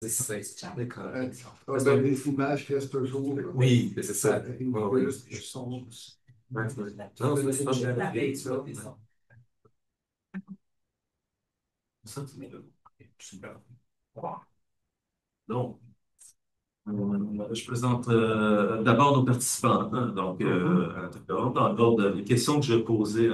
Les images restent toujours. Oui, c'est ça. Oui, oui. Plus du son. Ouais, ouais. Non, c'est pas bien. Ça, c'est super. Donc, je présente d'abord nos participants. Hein. Donc, dans l'ordre des questions que je vais poser,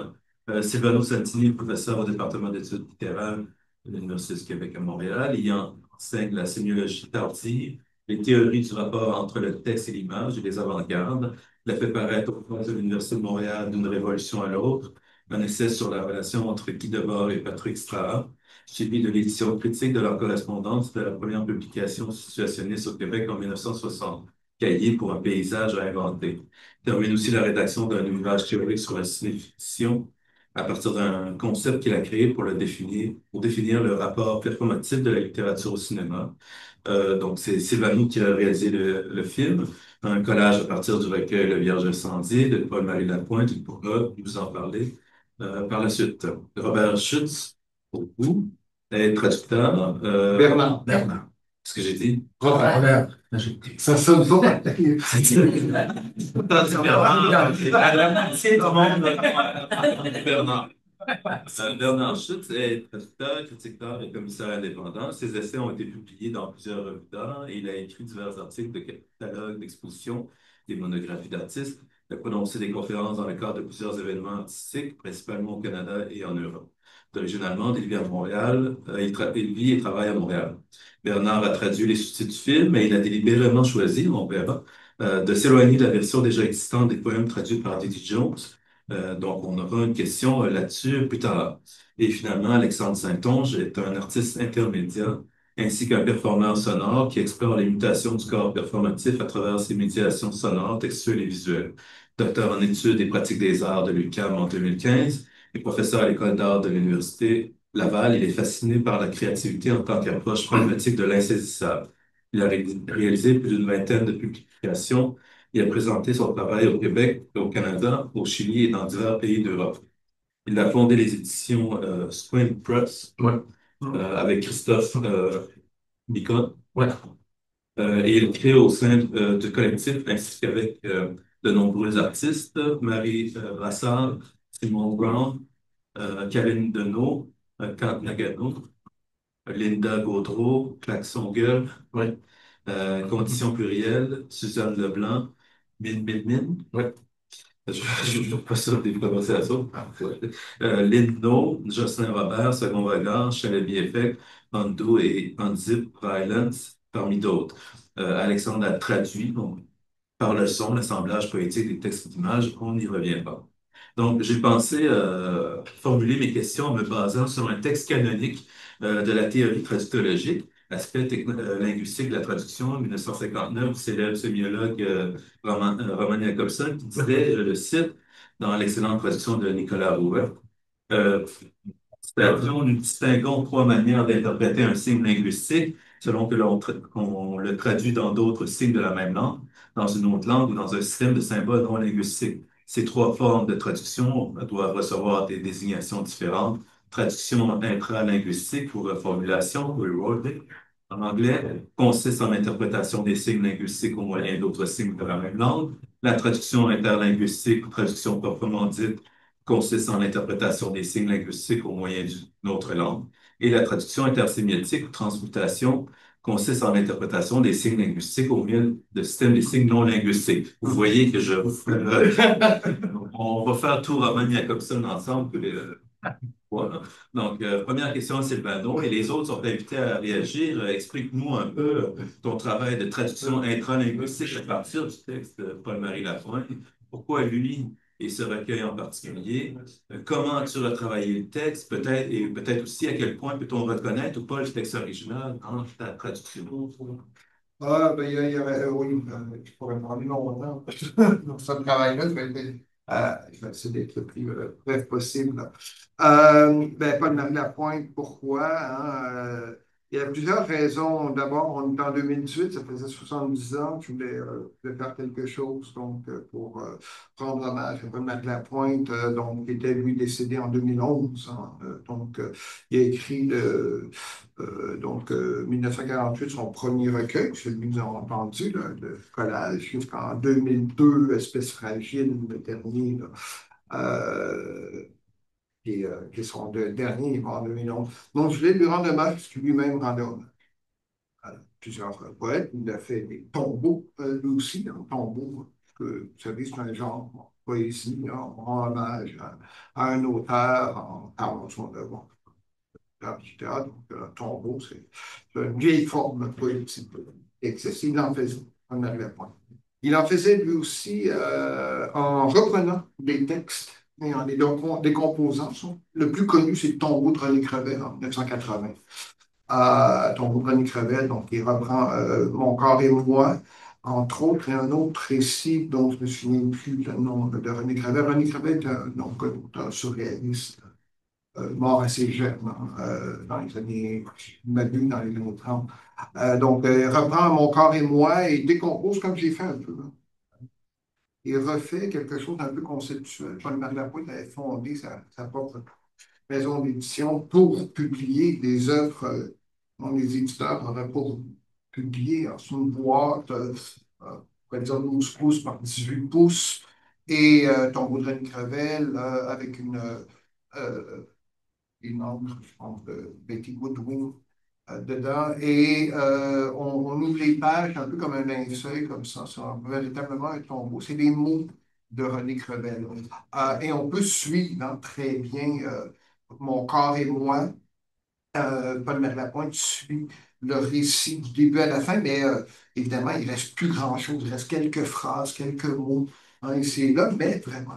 Silvano Santini, professeur au département d'études littéraires de l'Université du Québec à Montréal. Il enseigne la sémiologie tardive, les théories du rapport entre le texte et l'image et les avant-gardes. Il a fait paraître au cours de l'Université de Montréal d'une révolution à l'autre, un essai sur la relation entre Guy Debord et Patrick Strahan, suivi de l'édition critique de leur correspondance de la première publication situationniste au Québec en 1960, Cahier pour un paysage à inventer. Il termine aussi la rédaction d'un ouvrage théorique sur la cinéfiction à partir d'un concept qu'il a créé pour définir le rapport performatif de la littérature au cinéma. Donc, c'est Sylvano qui a réalisé le film, un collage à partir du recueil Le Vierge incendié de Paul-Marie Lapointe. Il pourra nous en parler par la suite. Robert Schutz, pour vous, est traducteur. Bernard. Bernard. Ce que j'ai dit. Robert. Ça sonne pas. C'est Bernard. La moitié du monde. Bernard. Bernard Schutz est traducteur, critiqueur et commissaire indépendant. Ses essais ont été publiés dans plusieurs revues d'art et il a écrit divers articles de catalogues, d'expositions, des monographies d'artistes. Il a prononcé des conférences dans le cadre de plusieurs événements artistiques, principalement au Canada et en Europe. D'origine allemande, il vit à Montréal. Il vit et travaille à Montréal. Bernard a traduit les sous-titres du film et il a délibérément choisi, on verra, de s'éloigner de la version déjà existante des poèmes traduits par Didi Jones. Donc, on aura une question là-dessus plus tard. Et finalement, Alexandre Saint-Onge est un artiste intermédiaire ainsi qu'un performeur sonore qui explore les mutations du corps performatif à travers ses médiations sonores, textuelles et visuelles. Docteur en études et pratiques des arts de l'UQAM en 2015 et professeur à l'École d'art de l'Université Laval, il est fasciné par la créativité en tant qu'approche pragmatique de l'insaisissable. Il a réalisé plus d'une vingtaine de publications. Il a présenté son travail au Québec, au Canada, au Chili et dans divers pays d'Europe. Il a fondé les éditions Squint Press ouais. Avec Christophe Bicot. Ouais. Et il crée au sein du collectif ainsi qu'avec de nombreux artistes, Marie Brassard, Simon Brown, Karine Deneau, Kant Nagano, Linda Gaudreau, Klaxon Gueule, ouais. Conditions plurielles, Suzanne Leblanc, Min. Ouais. Je ne pas sûr des prononciations. Ouais. Lindo, Jocelyn Robert, Second Regard, Chalabi Effect, Undo et Unzip Violence, parmi d'autres. Alexandre a traduit donc, par le son, l'assemblage poétique des textes d'images, on n'y revient pas. Donc, j'ai pensé formuler mes questions en me basant sur un texte canonique de la théorie traductologique, aspect linguistique de la traduction, en 1959, du célèbre sémiologue Roman Jacobson, qui disait, je le cite, dans l'excellente traduction de Nicolas Rouet, euh, nous distinguons trois manières d'interpréter un signe linguistique selon que qu'on le traduit dans d'autres signes de la même langue, dans une autre langue ou dans un système de symboles non linguistiques. Ces trois formes de traduction doivent recevoir des désignations différentes. Traduction intralinguistique ou reformulation, rewording, en anglais, consiste en l'interprétation des signes linguistiques au moyen d'autres signes de la même langue. La traduction interlinguistique ou traduction proprement dite consiste en l'interprétation des signes linguistiques au moyen d'une autre langue. Et la traduction intersémiotique ou transmutation consiste en l'interprétation des signes linguistiques au moyen de systèmes des signes non linguistiques. Vous voyez que on va faire tout Roman Jacobson ensemble. Voilà. Donc, première question à Sylvano, et les autres sont invités à réagir. Explique-nous un peu ton travail de traduction intralinguistique à partir du texte de Paul-Marie Lapointe. Pourquoi lui et ce recueil en particulier? Comment tu as travaillé le texte, peut-être, et peut-être aussi à quel point peut-on reconnaître ou pas le texte original dans ta traduction? Ah, ben, il y avait, oui, je pourrais parler longtemps dans ce travail-là. Je vais essayer d'être le plus bref possible. Ben, Paul Marie Lapointe, pourquoi? Hein, Il y a plusieurs raisons. D'abord, on est en 2018, ça faisait 70 ans que je voulais faire quelque chose donc, pour rendre hommage à Paul-Marc Lapointe, donc, qui était lui décédé en 2011, hein. Il a écrit 1948 son premier recueil, celui que nous avons entendu, là, de collage, jusqu'en 2002, Espèce fragile, le dernier. Là. Euh, qui est son dernier, il est mort en 2011. Donc, je voulais lui rendre hommage, parce que lui-même rendait hommage à plusieurs poètes. Il a fait des tombeaux, lui aussi, un tombeau, que, vous savez, c'est un genre de poésie, là, on rend hommage à un auteur en parlant de son œuvre, etc. Donc, un tombeau, c'est une vieille forme de poésie qui existe. Il en faisait, on n'arrivait pas. Il en faisait lui aussi en reprenant des textes et en les décomposant. Le plus connu, c'est le tombeau de René Crevel en 1980. Tombeau de René Crevel, donc il reprend Mon corps et moi, entre autres, et un autre récit dont je ne me souviens plus le nom de René Crevel. René Crevel est donc, un auteur surréaliste, mort assez jeune, hein, dans les années, dans les années 30. Il reprend Mon corps et moi et décompose comme j'ai fait un peu, hein. Il refait quelque chose d'un peu conceptuel. Paul-Marc Lapointe avait fondé sa propre maison d'édition pour publier des œuvres dont les éditeurs n'auraient pas publié sur une boîte, on va dire 12 pouces par 18 pouces, et Tombeau de Reine Crevel avec une encre, je pense, de Betty Goodwin dedans. Et on ouvre les pages un peu comme un linceul, comme ça. C'est véritablement un tombeau. C'est des mots de René Crevel. Et on peut suivre, hein, très bien Mon corps et moi. Paul Lapointe suit le récit du début à la fin, mais évidemment, il ne reste plus grand-chose. Il reste quelques phrases, quelques mots, hein, ici et là, mais vraiment.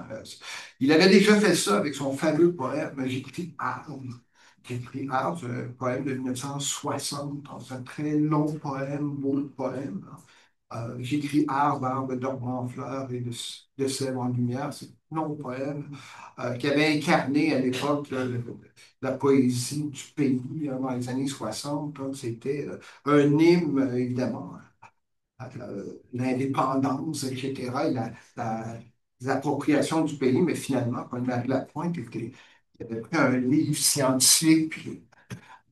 Il avait déjà fait ça avec son fameux poème J'écris Arles. J'écris Arles, un poème de 1960, dans un très long poème, beau poème. J'écris arbre, arbre dormant en fleurs et de sève en lumière. C'est un long poème qui avait incarné à l'époque la poésie du pays dans les années 60. Hein. C'était un hymne, évidemment, à l'indépendance, etc., et l'appropriation du pays, mais finalement, quand Lapointe il avait pris un livre scientifique, puis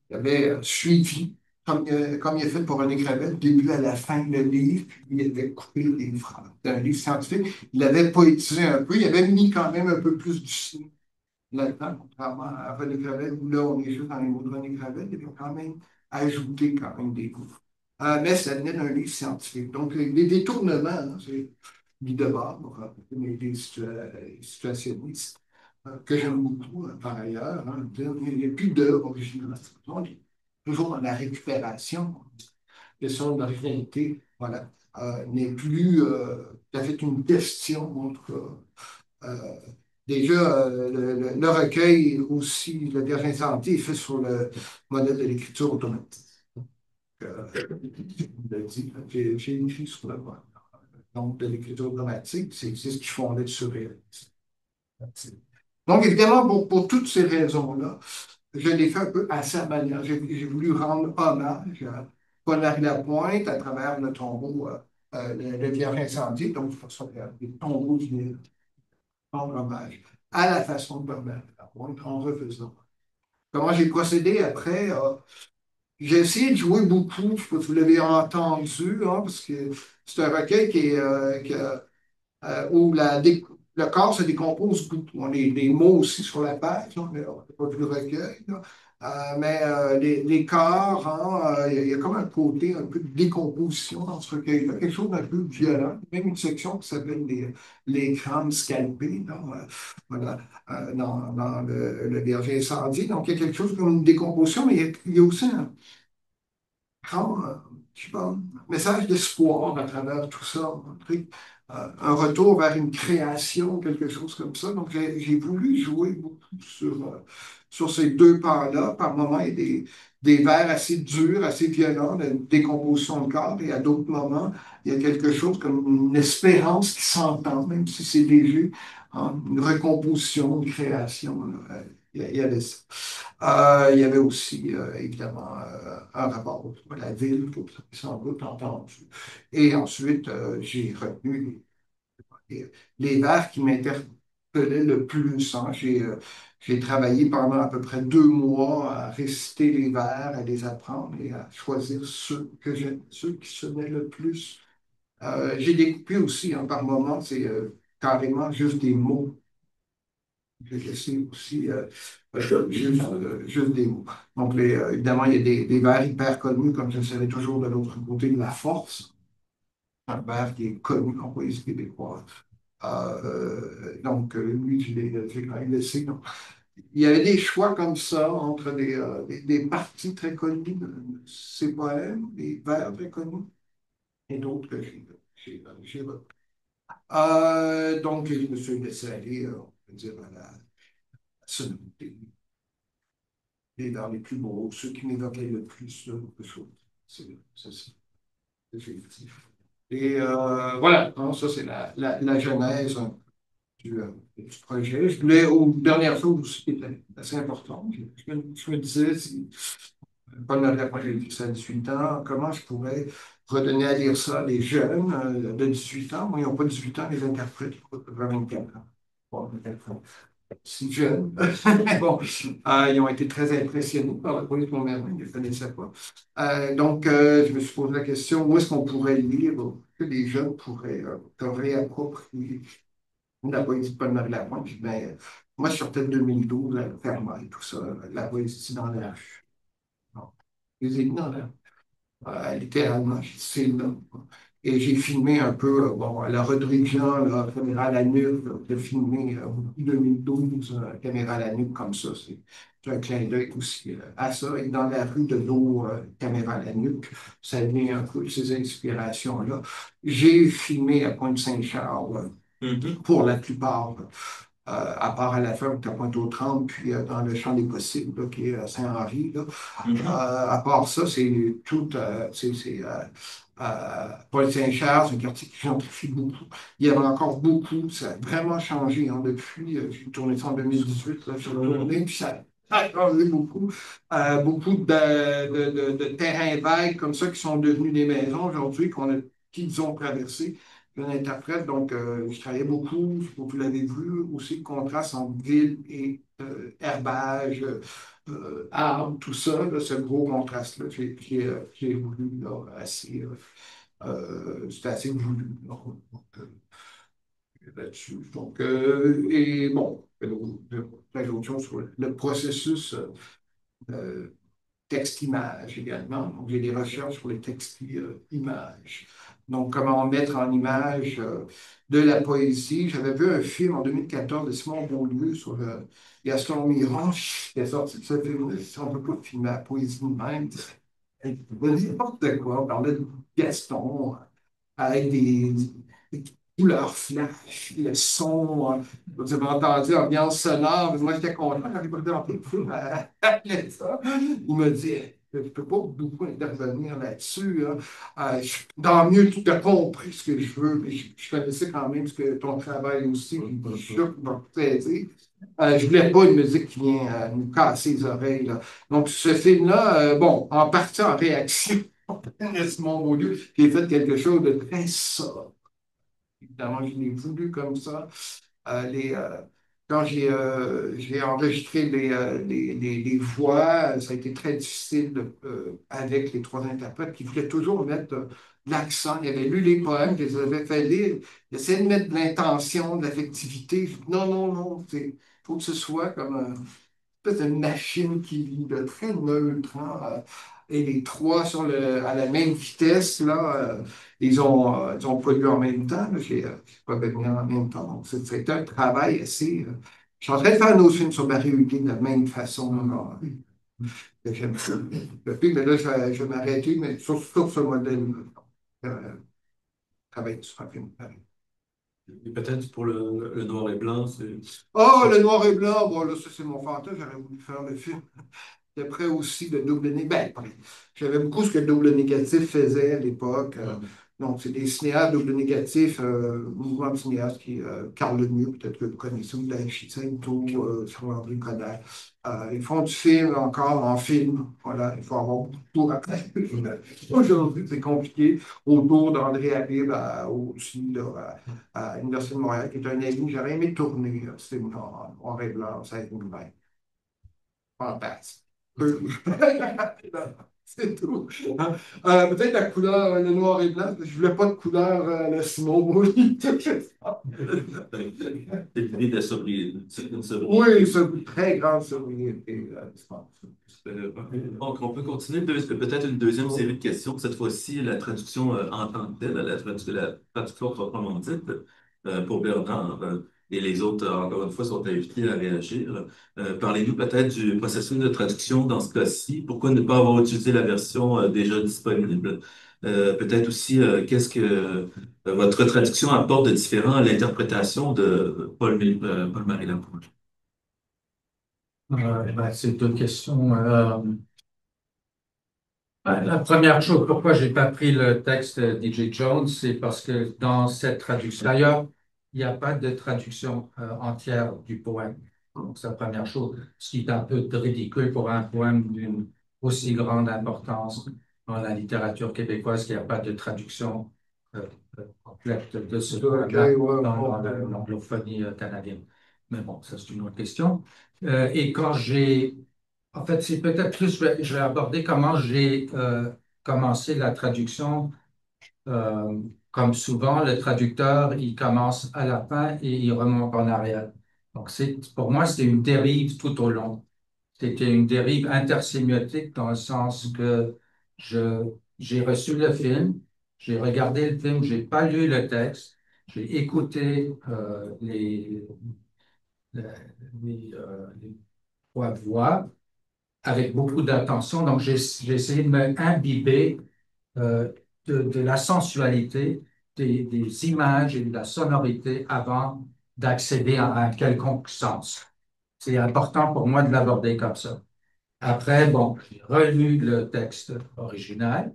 il avait suivi, comme il a fait pour René Gravel, du début à la fin, le livre, puis il avait coupé les phrases d'un livre scientifique. Il avait poétisé un peu, il avait mis quand même un peu plus du cinéma là-dedans, contrairement à René Gravel, où là, on est juste dans les mots de René Gravel, il avait quand même ajouté quand même des mots. Mais ça venait d'un livre scientifique. Donc, les détournements, hein, c'est Guy Debord, des situationnistes que j'aime beaucoup, par ailleurs. Hein. Il n'y a plus d'œuvre originale. On est toujours dans la récupération. La question de l'originalité, voilà, n'est plus tout à fait une question. Entre, euh, déjà, le recueil aussi, le dernier incendie est fait sur le modèle de l'écriture automatique. Je l'ai dit, j'ai écrit sur le modèle. Donc, de l'écriture automatique, c'est ce qui fondait le surréalisme. Donc, évidemment, pour toutes ces raisons-là, je l'ai fait un peu à sa manière. J'ai voulu rendre hommage à Paul-Marie Lapointe à travers le tombeau, le Vierge incendié. Donc, c'est pour ça que les tombeaux viennent rendre hommage à la façon de Paul-Marie Lapointe en refaisant. Comment j'ai procédé après? J'ai essayé de jouer beaucoup, je ne sais pas si vous l'avez entendu, hein, parce que c'est un recueil où le corps se décompose beaucoup. On a des mots aussi sur la page, hein, mais on n'a pas vu le recueil. Là. Les corps, hein, il y a comme un côté un peu de décomposition dans ce recueil-là, quelque chose d'un peu violent. Même une section qui s'appelle les crânes scalpés, là, voilà, dans le Berger incendié. Donc, il y a quelque chose comme une décomposition, mais il y a aussi un je sais pas, message d'espoir à travers tout ça, un retour vers une création, quelque chose comme ça. Donc, j'ai voulu jouer beaucoup sur ces deux pans-là. Par moments, il y a des vers assez durs, assez violents, de décomposition de corps, et à d'autres moments, il y a quelque chose comme une espérance qui s'entend, même si c'est léger, hein, une recomposition, une création. Là. il y avait ça. Il y avait aussi, évidemment, un rapport à la ville, que vous avez sans doute entendu. Et ensuite, j'ai retenu les vers qui m'interpellaient le plus, hein. J'ai travaillé pendant à peu près 2 mois à réciter les vers, à les apprendre et à choisir ceux qui sonnaient le plus. J'ai découpé aussi, hein, par moments, c'est carrément juste des mots. J'ai laissé aussi juste des mots. Donc, évidemment, il y a des vers hyper connus, comme je serai toujours de l'autre côté de la force, un vers qui est connu en poésie québécoise. Donc, lui, j'ai quand même laissé. Donc, il y avait des choix comme ça entre des parties très connues de ces poèmes, des vers très connus, et d'autres que j'ai repris. Donc, je me suis laissé aller, on peut dire, à la sonorité, les vers les plus beaux, ceux qui m'évoquaient le plus de choses. C'est ça, effectif. Et voilà, donc ça, c'est la genèse du projet. Je voulais, aux dernières choses aussi, qui était assez important, je me disais, si Paul Marie-Lapointe, j'ai écrit ça à 18 ans, comment je pourrais redonner à lire ça à des jeunes de 18 ans? Moi, ils n'ont pas 18 ans, les interprètes, ils ont 24 ans. Bon, 24 ans. Si jeunes. Bon, ils ont été très impressionnés par la police de Montmerlin, ils ne connaissaient pas. Donc, je me suis posé la question, où est-ce qu'on pourrait lire, que les jeunes pourraient se réapproprier la poésie de Paul-Marie Lapointe? Puis, ben, moi, je sortais de 2012, là, le Fermat et tout ça, la poésie dans la rue. Bon, les éminents, là, littéralement, c'est là. Et j'ai filmé un peu, bon, la Rodrigue Jean, la caméra à la nuque, j'ai filmé en 2012, caméra à la nuque comme ça. C'est un clin d'œil aussi à ça. Et dans la rue de l'eau, caméra à la nuque, ça vient un peu de ces inspirations-là. J'ai filmé à Pointe-Saint-Charles pour la plupart, à part à la fin, où tu as Pointe-aux-Trembles, puis dans le champ des possibles, là, qui est à Saint-Henri. Là. À part ça, c'est tout. Paul-Saint-Charles, c'est un quartier qui gentrifie beaucoup. Il y avait encore beaucoup, ça a vraiment changé, hein, depuis. J'ai tourné ça en 2018, là, sur le tourné, puis ça a changé beaucoup. Beaucoup de terrains vagues comme ça qui sont devenus des maisons aujourd'hui, qu'ils ont traversées. Je suis un interprète, donc je travaillais beaucoup, vous l'avez vu, aussi le contraste entre ville et herbage, arbres, tout ça, là, ce gros contraste-là, j'ai voulu là, assez, c'était assez voulu là, donc, là-dessus. Donc, et bon, plein d'autres choses sur le processus euh, texte-image également. Donc, j'ai des recherches sur les textes-images. Donc, comment mettre en image de la poésie. J'avais vu un film en 2014 de Simon Beaulieu sur Gaston Miron qui est sorti de ce film-là. Si on ne peut pas filmer la poésie de même. N'importe quoi. On parlait de Gaston avec des couleurs flash, le son. Vous avez entendu l'ambiance sonore. Moi, j'étais content quand j'ai présenté le film à ça. Il m'a dit, je ne peux pas beaucoup intervenir là-dessus, hein. Tant mieux, tu as compris ce que je veux. Mais je connaissais quand même ce que ton travail aussi. Je suis sûr qu'il va t'aider. Je ne voulais pas une musique qui vient nous casser les oreilles, là. Donc, ce film-là, bon, en partie en réaction à Simon Beaulieu, j'ai fait quelque chose de très sobre. Évidemment, je l'ai voulu comme ça. Quand j'ai enregistré les voix, ça a été très difficile avec les trois interprètes qui voulaient toujours mettre de l'accent. Ils avaient lu les poèmes, je les avais fait lire. Ils essayaient de mettre de l'intention, de l'affectivité. Je dis, non, non, non, il faut que ce soit comme espèce de machine qui vit de très neutre, hein, et les trois à la même vitesse, là, ils ont produit en même temps. Là, j'ai pas venu en même temps. Donc, c'était un travail assez. Je suis en train de faire un autre film sur Barry Huguet de la même façon, là, que j'aime ça. Mais là, je vais m'arrêter, mais sur ce modèle-là. Travailler sur un film pareil. Et peut-être pour le noir et blanc, Oh, le noir et blanc, bon, là, ça, c'est mon fantasme. J'aurais voulu faire le film. Après aussi, le double négatif. Ben, j'avais beaucoup ce que le double négatif faisait à l'époque. Donc, c'est des cinéastes double négatif, mouvement de cinéastes qui, Carl Lemieux, peut-être que vous connaissez, ou Dave Cito, sur André Coderre. Ils font du film encore en film. Voilà, il faut avoir beaucoup après. Aujourd'hui, c'est compliqué. Autour d'André Habib aussi, là, à l'Université de Montréal, qui est un ami. J'aurais aimé tourner, c'est en noir et blanc, ça a été une fantastique. C'est tout. Peut-être la couleur, le noir et blanc, je voulais pas de couleur le Simon Bouly. C'est l'idée de sobriété, une Oui, sobriété. c'est une très grande sobriété. Je pense. Donc, on peut continuer peut-être une deuxième série de questions. Cette fois-ci, la traduction en tant que telle, la traduction proprement dite, pour Bernard. Et les autres, encore une fois, sont invités à réagir. Parlez-nous peut-être du processus de traduction dans ce cas-ci. Pourquoi ne pas avoir utilisé la version déjà disponible? Peut-être aussi, qu'est-ce que votre traduction apporte de différent à l'interprétation de Paul-Marie Lapointe? Ben, c'est deux questions. La première chose, pourquoi j'ai pas pris le texte d'E.J. Jones, c'est parce que dans cette traduction, d'ailleurs, il n'y a pas de traduction entière du poème. Donc, c'est la première chose, ce qui est un peu ridicule pour un poème d'une aussi grande importance dans la littérature québécoise, qu'il n'y a pas de traduction euh, complète de ce Ok, poème-là ouais, dans l'anglophonie canadienne. Mais bon, ça c'est une autre question. Et quand j'ai en fait, c'est peut-être plus, je vais aborder comment j'ai commencé la traduction. Euh, Comme souvent, le traducteur, il commence à la fin et il remonte en arrière. Donc, pour moi, c'était une dérive tout au long. C'était une dérive intersémiotique dans le sens que j'ai reçu le film, j'ai regardé le film, j'ai pas lu le texte, j'ai écouté les, les trois voix avec beaucoup d'attention. Donc, j'ai essayé de me imbiber euh, de la sensualité, des images et de la sonorité avant d'accéder à un quelconque sens. C'est important pour moi de l'aborder comme ça. Après, bon, j'ai relu le texte original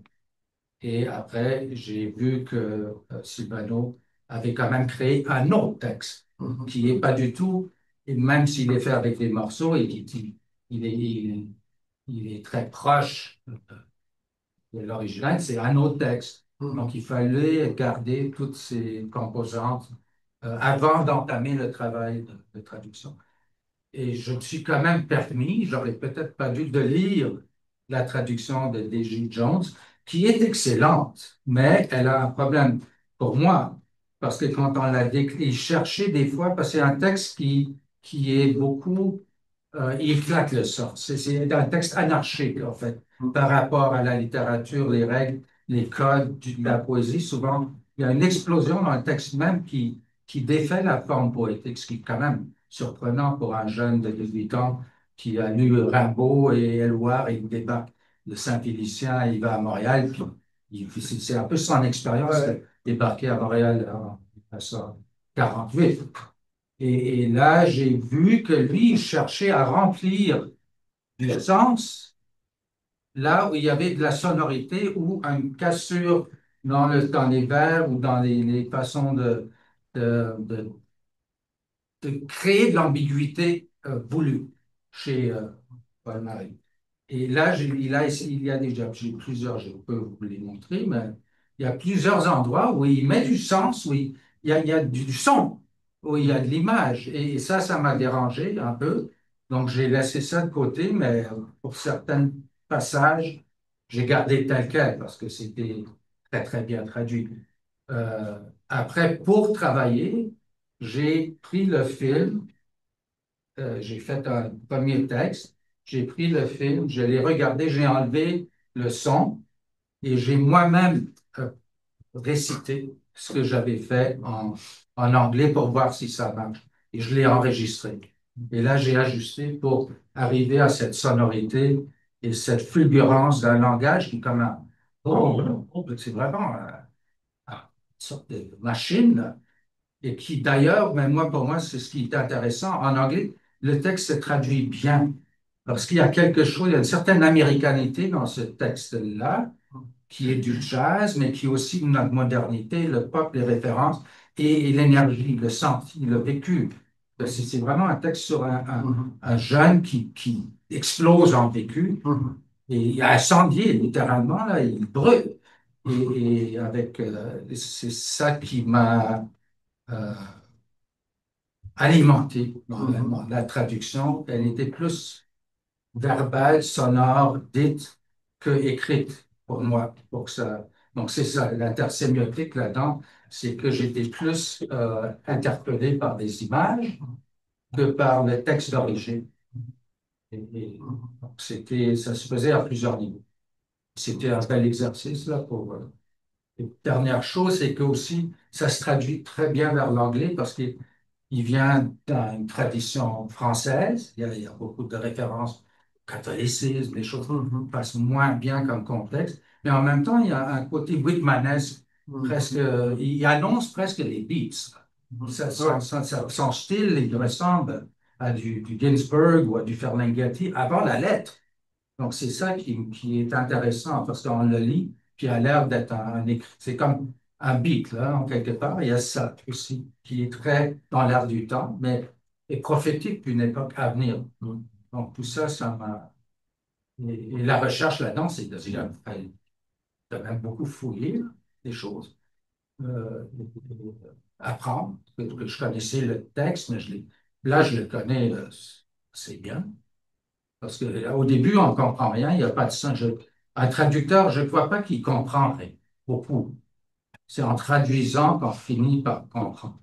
et après, j'ai vu que Silvano avait quand même créé un autre texte qui n'est pas du tout, et même s'il est fait avec des morceaux, et il est très proche de l'original, c'est un autre texte. Donc, il fallait garder toutes ces composantes avant d'entamer le travail de traduction. Et je me suis quand même permis, j'aurais peut-être pas dû, de lire la traduction de D.J. Jones, qui est excellente, mais elle a un problème pour moi, parce que quand on l'a décrit, chercher des fois, parce que c'est un texte qui est beaucoup il éclate le sens. C'est un texte anarchique, en fait, par rapport à la littérature, les règles, les codes de la poésie. Souvent, il y a une explosion dans le texte même qui défait la forme poétique, ce qui est quand même surprenant pour un jeune de 18 ans qui a lu Rimbaud et Éluard et il débarque de Saint-Félicien, il va à Montréal. C'est un peu son expérience de débarquer à Montréal en 1948. Et là, j'ai vu que lui, il cherchait à remplir du sens là où il y avait de la sonorité ou une cassure dans les vers ou dans les façons de, de- de créer de l'ambiguïté voulue chez Paul-Marie. Et là, il y a déjà, je peux vous les montrer, mais il y a plusieurs endroits où il met du sens, il y a du son, où il y a de l'image. Et ça m'a dérangé un peu. Donc, j'ai laissé ça de côté, mais pour certains passages, j'ai gardé tel quel parce que c'était très, très bien traduit. Après, pour travailler, j'ai pris le film, j'ai fait un premier texte, j'ai pris le film, je l'ai regardé, j'ai enlevé le son et j'ai moi-même récité ce que j'avais fait en anglais pour voir si ça marche. Et je l'ai enregistré. Et là, j'ai ajusté pour arriver à cette sonorité et cette fulgurance d'un langage qui est comme un... c'est vraiment une sorte de machine et qui d'ailleurs, même moi, pour moi, c'est ce qui est intéressant. En anglais, le texte se traduit bien parce qu'il y a quelque chose, il y a une certaine américanité dans ce texte-là qui est du jazz, mais qui est aussi notre modernité, le pop, les références et l'énergie, le senti, le vécu. C'est vraiment un texte sur un jeune qui explose en vécu et incendié, littéralement, là, il brûle. Et avec, c'est ça qui m'a euh, alimenté dans la traduction. Elle était plus verbale, sonore, dite que écrite pour moi. Pour que ça. Donc, c'est ça, l'intersémiotique là-dedans, c'est que j'étais plus interpellé par des images que par le texte d'origine. Donc, ça se faisait à plusieurs niveaux. C'était un bel exercice là pour. Et dernière chose, c'est que aussi, ça se traduit très bien vers l'anglais parce qu'il vient d'une tradition française. Il y a beaucoup de références au catholicisme, des choses qui passent moins bien comme contexte. Mais en même temps, il y a un côté Whitmanesque, presque, il annonce presque les beats. Son style, il ressemble à du Ginsberg ou à du Ferlinghetti avant la lettre. Donc, c'est ça qui est intéressant parce qu'on le lit, puis il a l'air d'être un écrit. C'est comme un beat, là, en quelque part. Il y a ça aussi, qui est très dans l'air du temps, mais est prophétique d'une époque à venir. Donc, tout ça, ça m'a. Et la recherche là-dedans, c'est de quand même beaucoup fouiller là, des choses, apprendre. Que je connaissais le texte, mais là, je le connais assez bien. Parce qu'au début, on ne comprend rien, il n'y a pas de sens. Un traducteur, je ne crois pas qu'il comprend rien, beaucoup. C'est en traduisant qu'on finit par comprendre.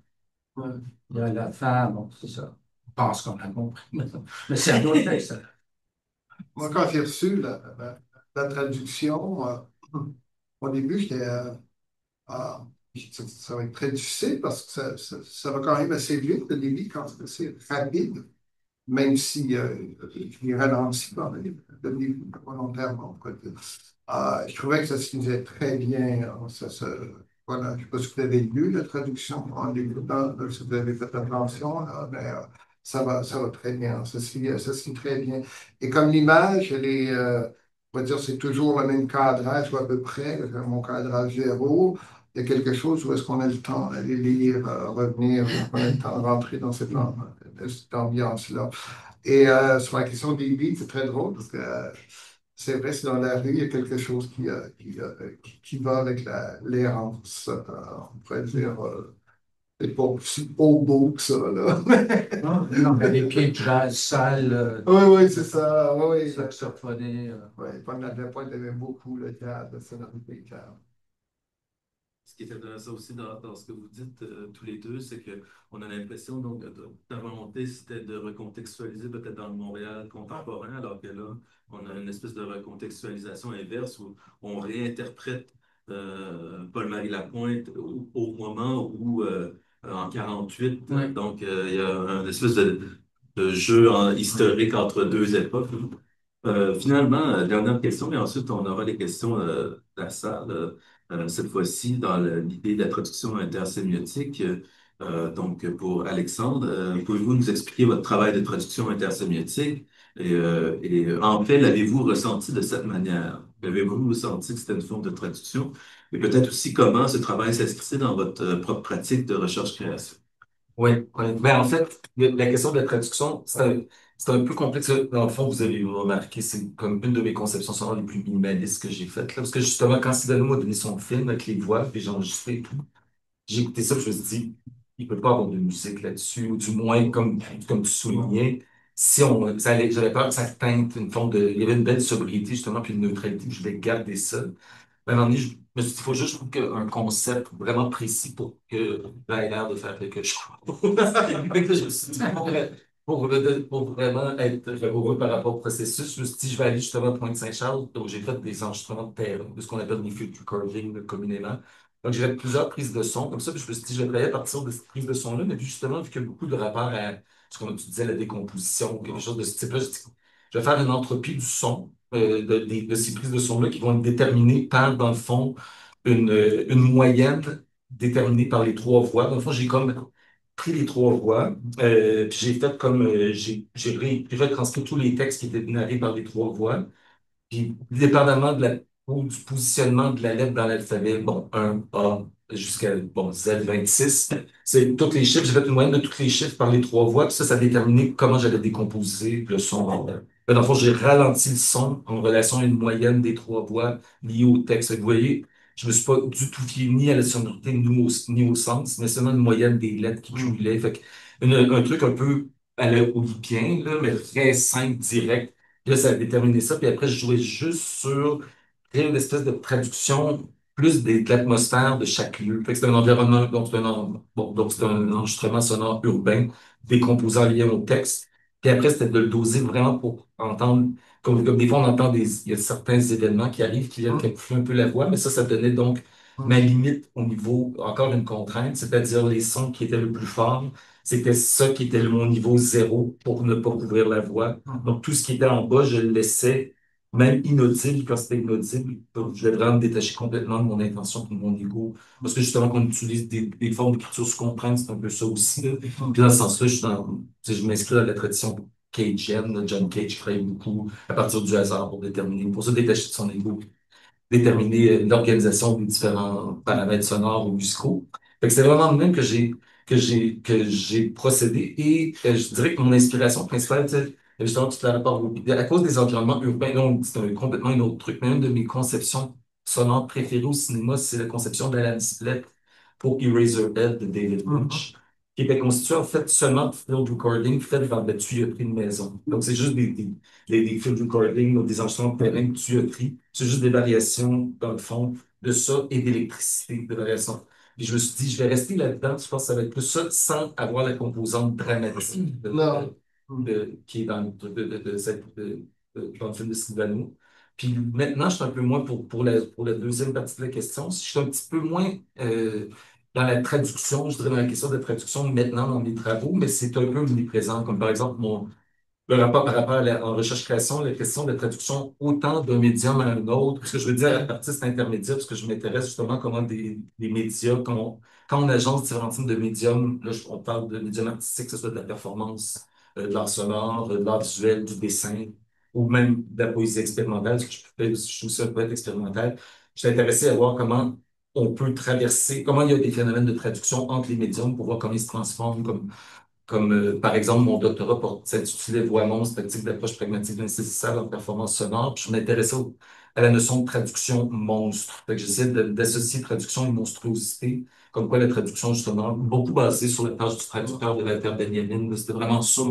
Ouais. Et à la fin, bon, c'est ça. On pense qu'on a compris. Mais c'est un autre texte. Moi, quand j'ai reçu la traduction, au début, j'étais. Ah, ça va être très difficile parce que ça va quand même assez vite, le débit, quand c'est assez rapide, même si je l'ai ralenti dans le début volontairement. Quoi. Je trouvais que ça se faisait très bien. Voilà, je ne sais pas si vous avez lu la traduction en l'écoutant, si vous avez fait attention, là, mais ça va très bien. Ça se lit très bien. Et comme l'image, elle est, on va dire, c'est toujours le même cadrage, ou à peu près, mon cadrage zéro. Il y a quelque chose où est-ce qu'on a le temps d'aller lire, revenir, on a le temps de rentrer dans cette ambiance-là. Et sur la question des beats, c'est très drôle parce que c'est vrai, c'est dans la rue, il y a quelque chose qui va avec l'errance. On pourrait dire, c'est pas aussi beau que ça, là. Non, non, mais les pieds de jazz sales, Oui, oui, c'est ça. Oui, oui. saxophonés. Oui, pendant la pointe, il y avait beaucoup le théâtre, le sonorité, clair. Ce qui est intéressant aussi dans ce que vous dites tous les deux, c'est qu'on a l'impression, donc, ta volonté, c'était de recontextualiser peut-être dans le Montréal contemporain, alors que là, on a une espèce de recontextualisation inverse où on réinterprète Paul-Marie Lapointe au moment où, en 48, Oui. donc, il y a une espèce de jeu historique entre deux époques. Finalement, dernière question, et ensuite on aura les questions de la salle. Cette fois-ci, dans l'idée de la traduction intersémiotique. Donc, pour Alexandre, pouvez-vous nous expliquer votre travail de traduction intersémiotique? En fait, l'avez-vous ressenti de cette manière? Avez-vous senti que c'était une forme de traduction? Et peut-être aussi comment ce travail s'inscrit dans votre propre pratique de recherche-création? Oui, oui. Ben, en fait, la question de la traduction, c'est un peu complexe. Dans le fond, vous avez remarqué, c'est comme une de mes conceptions sonores les plus minimalistes que j'ai faites, là. Parce que justement, quand Sidney m'a donné son film avec les voix, puis j'ai enregistré et tout, j'ai écouté ça, puis je me suis dit, il peut pas avoir de musique là-dessus, ou du moins, comme tu soulignais, si on, j'avais peur que ça teinte une forme de, il y avait une belle sobriété, justement, puis une neutralité, puis je voulais garder ça. Ben, à un moment donné, je me suis dit, il faut juste trouver un concept vraiment précis pour que ça ait l'air de faire quelque chose. Fait que là, je me suis dit, pour vraiment être heureux par rapport au processus, je me suis dit, je vais aller justement à Pointe-Saint-Charles, donc j'ai fait des enregistrements de terrain, de ce qu'on appelle des field recording communément. Donc, j'ai fait plusieurs prises de son, comme ça, puis je me suis dit, je vais travailler à partir de cette prise de son-là, mais puis justement, vu qu'il y a beaucoup de rapports à ce qu'on tu disais, la décomposition, ou quelque chose de ce type-là, je vais faire une entropie du son, de ces prises de son-là qui vont être déterminées par, dans le fond, une moyenne déterminée par les trois voix. Dans le fond, j'ai comme pris les trois voix, puis j'ai fait comme, j'ai retranscrit tous les textes qui étaient narrés par les trois voix, puis dépendamment de la ou du positionnement de la lettre dans l'alphabet, bon, un A jusqu'à, bon, Z26. C'est tous les chiffres, j'ai fait une moyenne de tous les chiffres par les trois voix, puis ça a déterminé comment j'allais décomposer le son. Dans le fond, j'ai ralenti le son en relation à une moyenne des trois voix liées au texte. Vous voyez, je me suis pas du tout fié ni à la sonorité ni au sens, mais seulement une moyenne des lettres qui Mm. cumulaient. Fait que un truc un peu à la Olympien, là, mais très simple, direct. Puis là, ça a déterminé ça. Puis après, je jouais juste sur créer une espèce de traduction plus de l'atmosphère de chaque lieu. Fait que c'est un environnement, donc bon, donc c'est un enregistrement sonore urbain, décomposé en lien au texte. Puis après, c'était de le doser vraiment pour entendre, comme des fois on entend il y a certains événements qui arrivent qui viennent Mm. camoufler un peu la voix, mais ça donnait donc ma Mm. limite au niveau, encore une contrainte, c'est-à-dire les sons qui étaient le plus forts. C'était ça qui était mon niveau zéro pour ne pas couvrir la voix. Mm. Donc, tout ce qui était en bas, je le laissais, même inaudible quand c'était inaudible. Donc, je vais vraiment me détacher complètement de mon intention, de mon ego. Parce que justement, quand on utilise des formes d'écriture sous contrainte, c'est un peu ça aussi, là. Puis dans ce sens-là, tu sais, je m'inscris dans la tradition cageenne, là. John Cage travaille beaucoup à partir du hasard pour se détacher de son ego, déterminer l'organisation des différents paramètres sonores ou musicaux. Fait que c'est vraiment de même que j'ai procédé et je dirais que mon inspiration principale, tu sais, justement, tout à rapport à cause des environnements urbains, donc c'est complètement un autre truc, mais une de mes conceptions sonores préférées au cinéma, c'est la conception de la bicyclette pour Eraserhead de David Mm. Lynch, qui était constitué en fait seulement de field recording fait dans la tuyauterie de maison. Donc c'est juste des field recording ou des enregistrements de terrain de tuyauterie. C'est juste des variations, dans le fond, de ça et d'électricité, de variations. Puis je me suis dit, je vais rester là-dedans, je pense que ça va être plus ça, sans avoir la composante dramatique Non. Mm. qui est dans le film de Sylvano. Puis maintenant, je suis un peu moins pour la deuxième partie de la question. Je suis un petit peu moins dans la traduction, je dirais dans la question de la traduction maintenant dans mes travaux, mais c'est un peu omniprésent, comme par exemple le rapport par rapport en recherche-création, la question de la traduction autant d'un médium à un autre. Ce que je veux dire artiste intermédiaire, parce que je m'intéresse justement comment des médias, quand on agence différents types de médiums, là, on parle de médiums artistiques, que ce soit de la performance, de l'art sonore, de l'art visuel, du dessin, ou même de la poésie expérimentale, parce que je suis aussi un poète expérimental. Je suis intéressé à voir comment on peut traverser, comment il y a des phénomènes de traduction entre les médiums pour voir comment ils se transforment, comme par exemple mon doctorat pour s'intituler Voix monstre, tactique d'approche pragmatique de l'insaisissable en performance sonore. Puis je m'intéressais à la notion de traduction monstre. Fait que j'essaie d'associer traduction et monstruosité, comme quoi la traduction, justement, beaucoup basée sur la tâche du traducteur de Walter Benjamin. C'était vraiment ça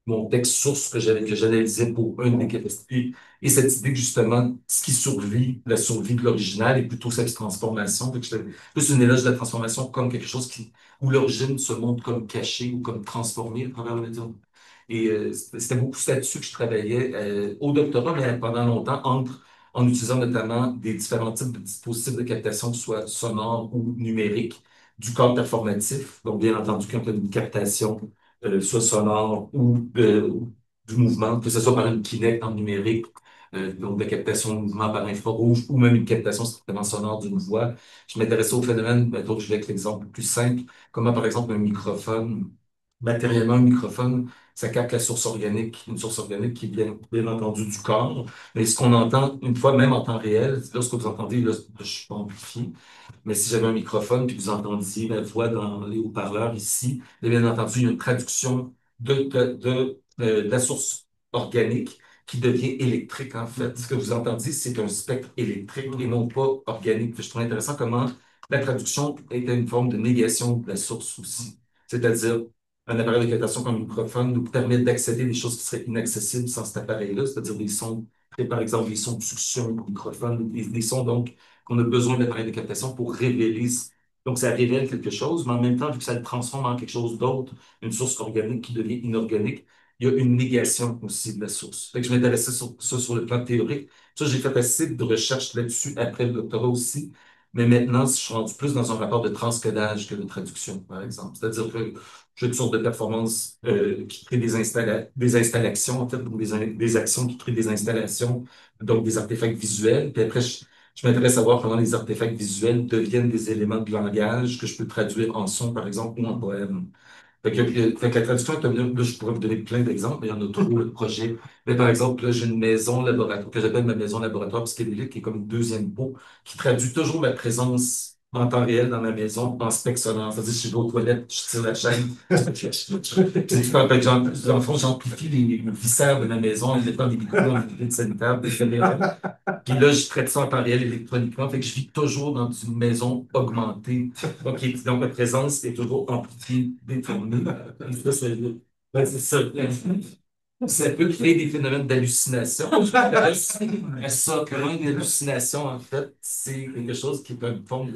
mon texte source que j'analysais pour une des capacités. Et cette idée que justement, ce qui survit, la survie de l'original, est plutôt cette transformation. Fait que j'étais plus une éloge de la transformation comme quelque chose où l'origine se montre comme cachée ou comme transformée à travers le médium. Et c'était beaucoup là-dessus que je travaillais au doctorat, mais pendant longtemps, en utilisant notamment des différents types de dispositifs de captation, que ce soit sonore ou numérique, du corps performatif. Donc, bien entendu, quand il y a une captation, soit sonore ou du mouvement, que ce soit par une Kinect en numérique, donc de captation de mouvement par infrarouge, ou même une captation strictement sonore d'une voix. Je m'intéressais au phénomène, donc je vais avec l'exemple le plus simple, comment par exemple un microphone, matériellement un microphone, ça capte la source organique, une source organique qui est bien entendu du corps, mais ce qu'on entend une fois même en temps réel, lorsque vous entendez, là, je suis pas amplifié, mais si j'avais un microphone puis que vous entendiez ma voix dans les haut-parleurs ici, bien entendu, il y a une traduction de la source organique qui devient électrique, en fait. Ce que vous entendiez, c'est un spectre électrique et non pas organique. Je trouve intéressant comment la traduction est une forme de négation de la source aussi. C'est-à-dire, un appareil de captation comme un microphone nous permet d'accéder à des choses qui seraient inaccessibles sans cet appareil-là, c'est-à-dire des sons, et par exemple, des sons de succion au microphone, des sons donc qu'on a besoin d'appareils de captation pour révéler. Donc, ça révèle quelque chose, mais en même temps, vu que ça le transforme en quelque chose d'autre, une source organique qui devient inorganique, il y a une négation aussi de la source. Fait que je m'intéressais sur ça sur le plan théorique. Ça, j'ai fait assez de recherches là-dessus après le doctorat aussi. Mais maintenant, je suis rendu plus dans un rapport de transcodage que de traduction, par exemple. C'est-à-dire que j'ai une sorte de performance qui crée des installations, en fait, donc des actions qui créent des installations, donc des artefacts visuels. Puis après, je m'intéresse à voir comment les artefacts visuels deviennent des éléments de langage que je peux traduire en son, par exemple, ou en poème. Fait que la traduction est là, je pourrais vous donner plein d'exemples, mais il y en a trop, le projet. Mais par exemple, là, j'ai une maison laboratoire que j'appelle ma maison laboratoire psychédélique, qui est comme une deuxième peau, qui traduit toujours ma présence en temps réel dans ma maison en spec sonore. C'est-à-dire, si je vais aux toilettes, je tire la chaîne. C'est fait que dans le fond, j'amplifie les viscères de ma maison en mettant des micros en vide sanitaire, des caméras. Puis là, je traite ça en temps réel électroniquement. Fait que je vis toujours dans une maison augmentée. Donc ma présence est toujours amplifiée, déformée. Et ça, c'est ça. Ça peut créer des phénomènes d'hallucination. Mais ça, comment une hallucination, en fait, c'est quelque chose qui est une forme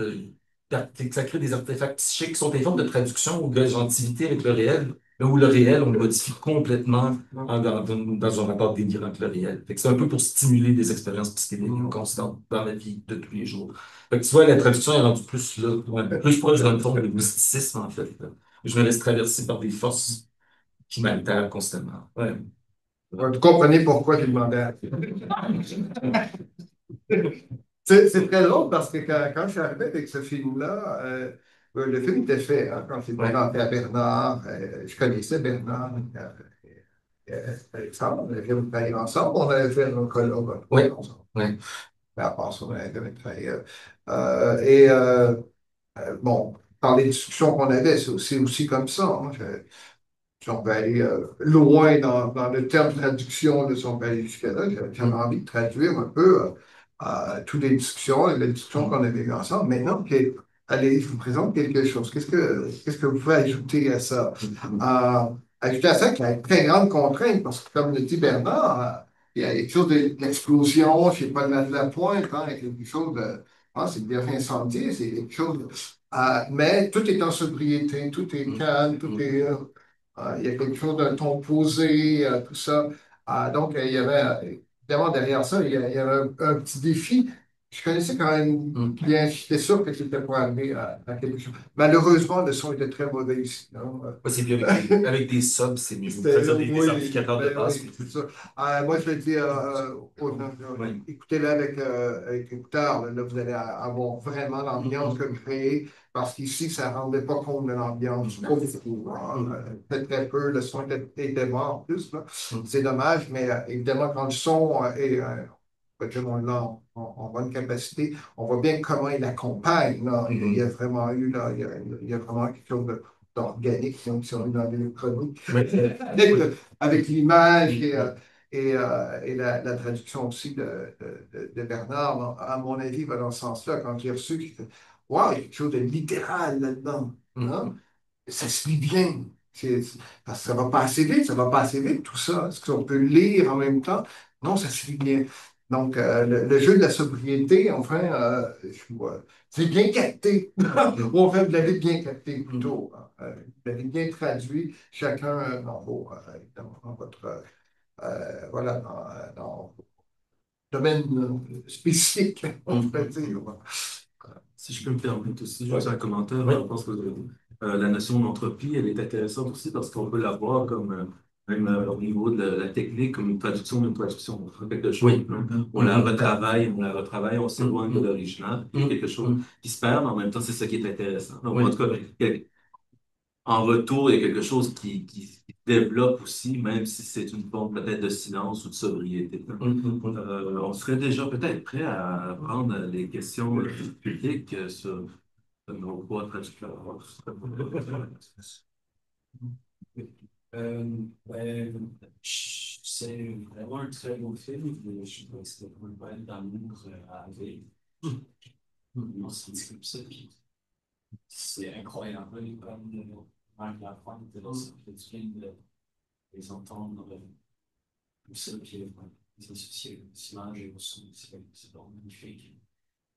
ça crée des artefacts psychiques qui sont des formes de traduction ou de gentilité avec le réel, mais où le réel, on le modifie complètement dans un rapport délirant avec le réel. Fait que c'est un peu pour stimuler des expériences psychédéliques constantes dans la vie de tous les jours. Fait que tu vois, la traduction est rendue plus là, ouais, plus proche d'une forme de mysticisme, en fait, là. Je me laisse traverser par des forces qui m'altèrent constamment. Ouais. Vous comprenez pourquoi j'ai demandé à C'est très drôle parce que quand je suis arrivé avec ce film-là, le film était fait hein, quand j'ai présenté à Bernard. Je connaissais Bernard, Alexandre, on avait fait travailler ensemble, on avait fait un colloque Oui, ensemble. oui. Mais à part ça, on avait travaillé. Et bon, dans les discussions qu'on avait, c'est aussi comme ça. Hein, si on peut aller loin dans le terme traduction, de si on peut aller jusqu'à là, j'avais envie de traduire un peu toutes les discussions, les discussions qu'on avait eues ensemble. Maintenant, allez, je vous présente quelque chose. Qu'est-ce que vous pouvez ajouter à ça? Ajouter à ça qu'il y a une très grande contrainte, parce que comme le dit Bernard, il y a quelque chose d'explosion, je ne sais pas, de la pointe, hein, il y a quelque chose de. C'est bien incendié, c'est quelque chose. Mais tout est en sobriété, tout est calme, tout est. Il y a quelque chose d'un ton posé, tout ça. Donc, il y avait, évidemment, derrière ça, il y avait un petit défi. Je connaissais quand même bien, j'étais sûr que c'était pour arriver à quelque chose. Malheureusement, le son était très mauvais ici. Non? Possible avec des subs, c'est mieux. C'est-à-dire des amplificateurs de basse. Oui, c'est ça. Moi, je le dis aux gens, écoutez-le avec écouteurs, là, vous allez avoir vraiment l'ambiance que vous créez, parce qu'ici, ça ne rendait pas compte de l'ambiance. Pas beaucoup, hein. Très, très peu. Le son était mort en plus. C'est dommage, mais évidemment, quand le son est on l'a en bonne capacité. On voit bien comment il accompagne. Là. Il y a vraiment eu là, il y a vraiment quelque chose d'organique, si on est dans l'électronique, avec l'image et la traduction aussi de Bernard. Là. À mon avis, va dans ce sens-là. Quand j'ai reçu, j'ai fait wow, il y a quelque chose de littéral là-dedans. Hein? Ça se lit bien. Parce que ça va pas assez vite, ça va pas assez vite, tout ça. Est-ce qu'on peut lire en même temps? Non, ça se lit bien. Donc, le jeu de la sobriété, enfin, c'est bien capté. Ou enfin, vous l'avez bien capté plutôt. Hein. Vous l'avez bien traduit, chacun dans votre, voilà, dans domaine spécifique, on pourrait dire. Si je peux me permettre aussi, juste un commentaire, je pense que la notion d'entropie, elle est intéressante aussi parce qu'on peut la voir comme, même au niveau de la technique, comme une traduction d'une traduction. On fait quelque chose, hein. On la retravaille, on s'éloigne de l'original, il y a quelque chose qui se perd, mais en même temps, c'est ça qui est intéressant. Donc, en tout cas, en retour, il y a quelque chose qui se développe aussi, même si c'est une forme peut-être de silence ou de sobriété. On serait déjà peut-être prêt à prendre les questions publiques sur nos trois traducteurs. C'est vraiment un très beau film. Je trouve que c'était une belle d'amour à vivre. On se dit comme ça. Puis c'est incroyable comme Marc Lafont, que tu viens de les entendre comme ça, puis les associer aux images et au son. C'est vraiment magnifique.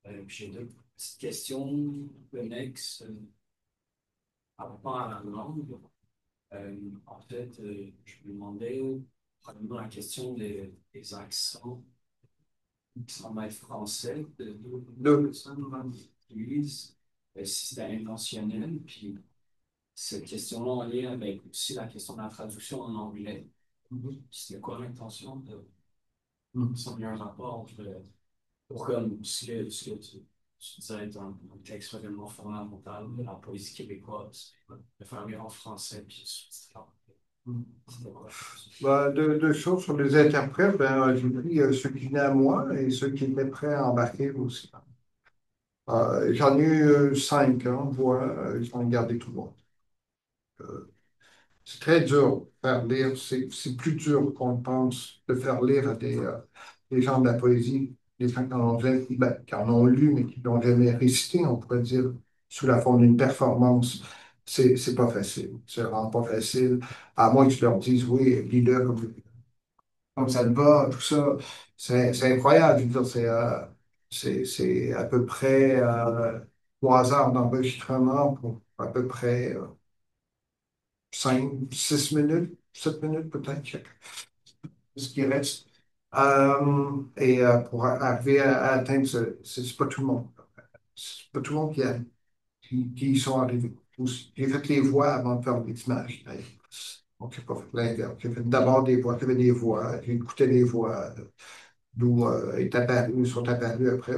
Puis j'ai deux petites questions connexes par rapport à la langue. En fait, je me demandais, probablement la question des accents qui semblent être français, de deux personnes qui utilisent, si c'était intentionnel, puis cette question-là en lien avec aussi la question de la traduction en anglais. C'était quoi l'intention de. S'il y a un rapport entre, pour comme ce que tu tu disais être un texte vraiment fondamental de la poésie québécoise, de faire lire en français, puis sous-titré. C'était quoi? Ben, deux choses sur les interprètes. Ben, j'ai pris ceux qui venaient à moi et ceux qui étaient prêts à embarquer aussi. J'en ai eu cinq, hein, voix, j'en ai gardé trois. Euh, c'est très dur de faire lire, c'est plus dur qu'on le pense de faire lire à des gens de la poésie, des gens qui en ont lu, mais qui l'ont jamais récité, on pourrait dire, sous la forme d'une performance. C'est pas facile. C'est vraiment pas facile, à moins que tu leur dises, oui, lis-le comme ça te va, tout ça. C'est incroyable. Je veux dire, c'est à peu près 3 heures d'enregistrement pour à peu près 5, 6 minutes, 7 minutes peut-être, ce qui reste. Pour arriver à atteindre c'est pas tout le monde. C'est pas tout le monde qui y sont arrivés. J'ai fait les voix avant de faire les images, d'ailleurs. Donc, j'ai pas fait l'inverse. J'ai fait d'abord des voix, j'avais des voix, j'ai écouté les voix, d'où sont apparus après.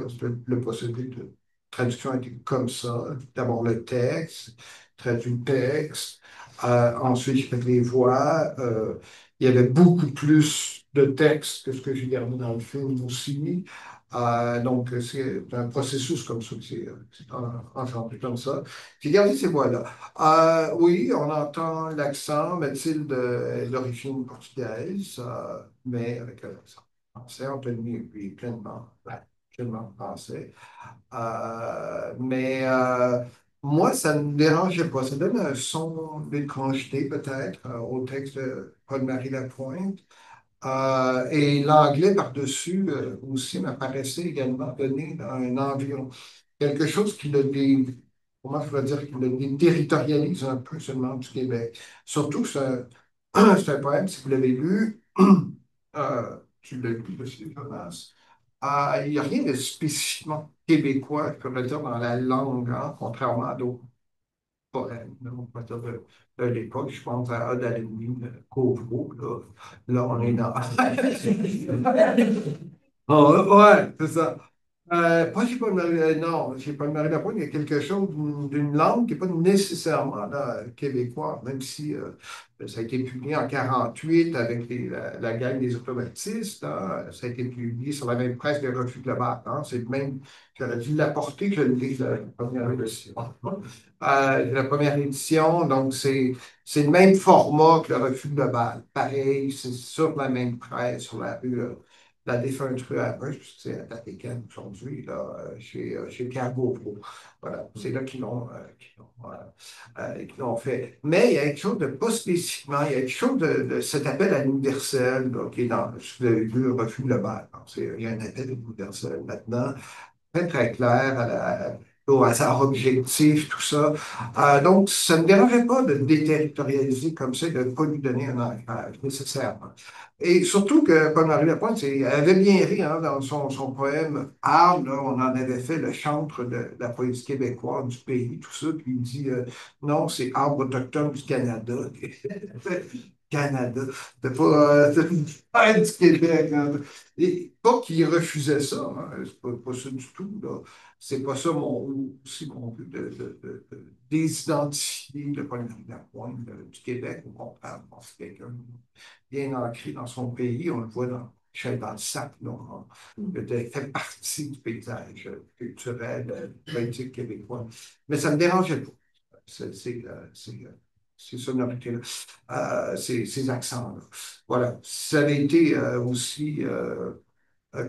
Le procédé de traduction a été comme ça. D'abord le texte, traduit le texte. Ensuite, j'ai fait les voix. Il y avait beaucoup plus de texte que ce que j'ai gardé dans le film aussi. Donc, c'est un processus comme ça, c'est enchanté comme ça. J'ai gardé ces voix-là. Oui, on entend l'accent. Mathilde est d'origine portugaise, mais avec un accent français, Anthony, lui, pleinement français. Mais moi, ça ne me dérangeait pas. Ça donne un son d'étrangeté, peut-être, au texte de Paul-Marie Lapointe. Et l'anglais par-dessus aussi m'apparaissait également donner un environ. Quelque chose qui comment je pourrais dire, qui le déterritorialise un peu seulement du Québec. Surtout, c'est un poème, si vous l'avez lu, tu l'as lu, monsieur Jonas. Il n'y a rien de spécifiquement québécois, je pourrais dire, dans la langue, hein, contrairement à d'autres poèmes, là, on pourrait dire de l'époque. Je pense à Oda Covreau, là. Là, on est dans. Ouais, c'est ça. Pas j'ai pas non, j'ai pas Marie Lapointe, il y a quelque chose d'une langue qui n'est pas nécessairement là, québécois, même si ça a été publié en 48 avec la gang des automatistes, hein, ça a été publié sur la même presse des Refus global. Hein, c'est le même, j'aurais dû l'apporter que je le lis la première édition. La première édition, donc c'est le même format que le Refus global. Pareil, c'est sur la même presse, sur la rue. La défunte rue à Bruce, c'est à Pékin aujourd'hui, là, chez Cargo Pro. Voilà, c'est là qu'ils l'ont fait. Mais il y a quelque chose de pas spécifiquement, il y a quelque chose de cet appel à l'universel là, qui est dans le refus global. Il y a un appel universel maintenant très, très clair au hasard objectif, tout ça. Donc, ça ne me dérangeait pas de le déterritorialiser comme ça, de ne pas lui donner un ancrage nécessairement. Et surtout que Paul-Marie Lapointe, elle avait bien ri hein, dans son poème Arbre, là, on en avait fait le chantre de la poésie québécoise du pays, tout ça, puis il dit non, c'est Arbre autochtone du Canada. Canada. C'est pas du Québec. Hein. Et pas qu'il refusait ça, hein, c'est pas ça du tout. Là. C'est pas ça aussi mon but de désidentifier le Paul-Marie Lapointe du Québec. Au contraire, c'est quelqu'un bien ancré dans son pays. On le voit dans le sac. Là, il fait partie du paysage culturel, politique québécois. Mais ça ne me dérangeait pas. Ces sonorités-là, ces accents-là. Voilà. Ça avait été aussi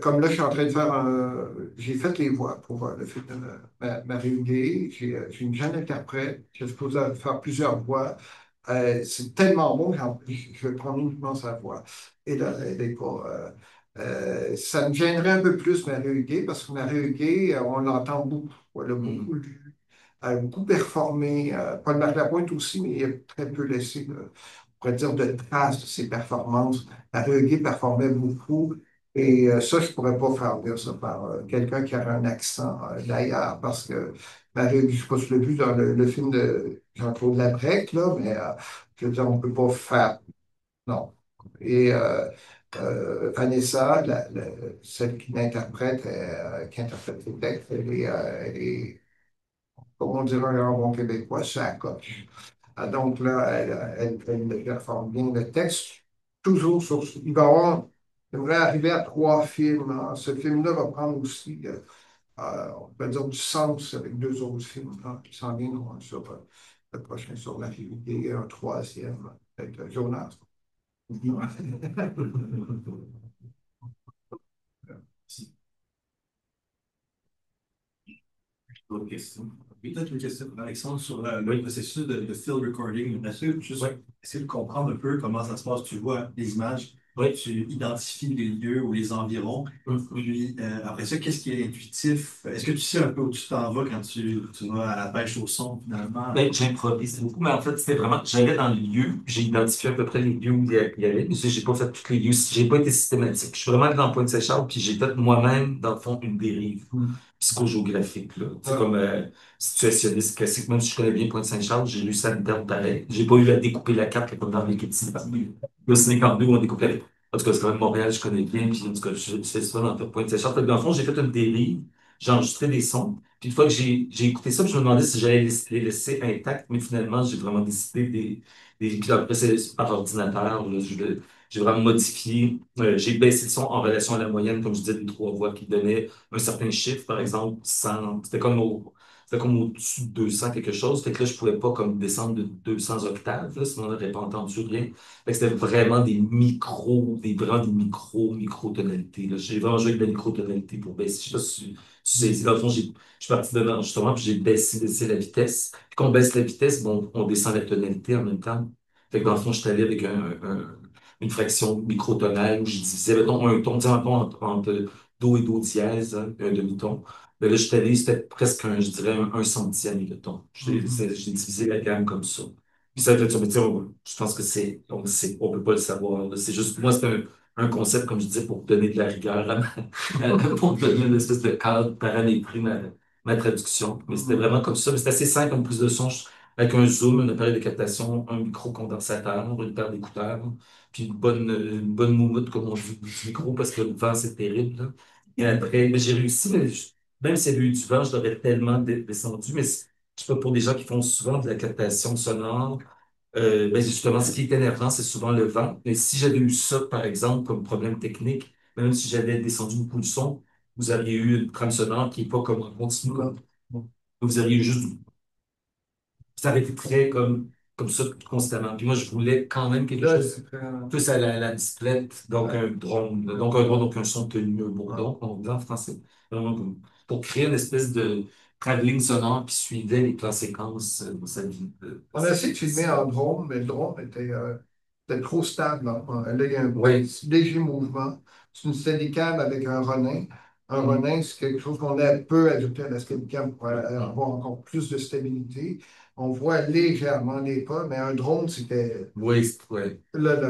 comme là, je suis en train de faire un. J'ai fait les voix pour le film de Marie Huguet. J'ai une jeune interprète. J'ai supposé faire plusieurs voix. C'est tellement bon, je vais prendre uniquement sa voix. Et là, elle est pas. Ça me gênerait un peu plus, Marie Huguet, parce que Marie Huguet, on l'entend beaucoup. Elle a beaucoup lu, elle a beaucoup performé. Paul-Marc Lapointe aussi, mais il a très peu laissé, on pourrait dire, de traces de ses performances. Marie Huguet performait beaucoup. Et ça, je ne pourrais pas faire dire ça par quelqu'un qui a un accent d'ailleurs, parce que Marie, je ne sais pas si tu l'as vu dans le film de Jean-Claude Labrec, là, mais je veux dire, on ne peut pas faire. Non. Et Vanessa, celle qui interprète les textes, elle est, comme on dirait en bon québécois, ça coche. Ah, donc là, elle performe bien le texte. Toujours sur. Il va y avoir. J'aimerais arriver à 3 films, hein. Ce film-là va prendre aussi, on peut dire, du sens avec 2 autres films, hein, qui s'en viennent sur le prochain sur la vérité, et un troisième, peut-être Jonas. D'autres questions? Oui, peut-être une question pour Alexandre sur le processus de field recording. Est-ce que juste essayer de comprendre un peu comment ça se passe? Tu vois les images, tu identifies les lieux ou les environs. Puis après ça, qu'est-ce qui est intuitif? Est-ce que tu sais un peu où tu t'en vas quand tu vas à la pêche au son finalement? Ben, j'improvise beaucoup, mais en fait, c'était vraiment, j'allais dans le lieu, j'ai identifié à peu près les lieux où il y allait, mais j'ai pas fait tous les lieux, j'ai pas été systématique. Je suis vraiment allé dans Pointe-Saint-Charles, puis j'ai fait moi-même, dans le fond, une dérive psychogéographique, là. C'est comme situationniste classique, même si je connais bien Pointe-Saint-Charles, j'ai lu ça à une terme pareil. J'ai pas eu à découper la carte, là, comme dans les Kitty. Le 52 où on découpe la carte. En tout cas, c'est quand même Montréal, je connais bien, puis en tout cas, je fais ça dans Pointe-Saint-Charles. Fait que dans le fond, j'ai fait une dérive, j'ai enregistré des sons. Puis une fois que j'ai écouté ça, puis je me demandais si j'allais les laisser intacts, mais finalement, j'ai vraiment décidé puis après, c'est par ordinateur, là, j'ai vraiment modifié, j'ai baissé le son en relation à la moyenne, comme je disais, des 3 voix qui donnaient un certain chiffre, par exemple, 100, c'était comme au-dessus de 200 quelque chose, fait que là, je pouvais pas comme descendre de 200 octaves, là, sinon on n'aurait pas entendu rien. Fait que c'était vraiment vraiment des micro-tonalités, là. J'ai vraiment joué avec de la microtonalité pour baisser. Je sais pas si tu sais, dans le fond, je suis parti de l'enregistrement, puis j'ai baissé la vitesse. Puis quand on baisse la vitesse, bon, on descend la tonalité en même temps. Fait que dans le fond, je suis allé avec une fraction microtonale où je divisais, mettons, un ton, disons, entre do et do dièse, hein, un demi-ton. Mais là, je suis allé, c'était presque je dirais, un centième de ton. J'ai divisé la gamme comme ça. Puis ça fait, mais tu sais, je pense que on peut pas le savoir, là. C'est juste, pour moi, c'est un concept, comme je disais, pour donner de la rigueur pour donner une espèce de cadre paramétrer ma traduction. Mais c'était vraiment comme ça. Mais c'était assez simple comme prise de son, avec un zoom, un appareil de captation, un micro-condensateur, une paire d'écouteurs, puis une bonne moumoute, comme on dit, du micro, parce que le vent, c'est terrible, là. Et après, mais j'ai réussi, mais même s'il y avait eu du vent, je l'aurais tellement descendu, mais je sais pas, pour des gens qui font souvent de la captation sonore, ben justement, ce qui est énervant, c'est souvent le vent. Mais si j'avais eu ça, par exemple, comme problème technique, même si j'avais descendu beaucoup le son, vous auriez eu une trame sonore qui n'est pas comme en continu. Vous auriez eu juste ça aurait été très comme ça constamment. Puis moi, je voulais quand même quelque Là, chose plus à la displette, donc un drone. Donc un drone, donc un son tenu, un bourdon, on dit en français. Vraiment pour créer une espèce de travelling sonore qui suivait les plans séquences de sa vie. On a essayé de filmer en drone, mais le drone était trop stable, hein. Là, il y a un Oui. léger mouvement. C'est une Steadicam avec un Ronin. Un Mhm. Ronin, c'est quelque chose qu'on a peu ajouté à la Steadicam pour avoir encore plus de stabilité. On voit légèrement les pas, mais un drone, c'était. Oui, ouais. Là, il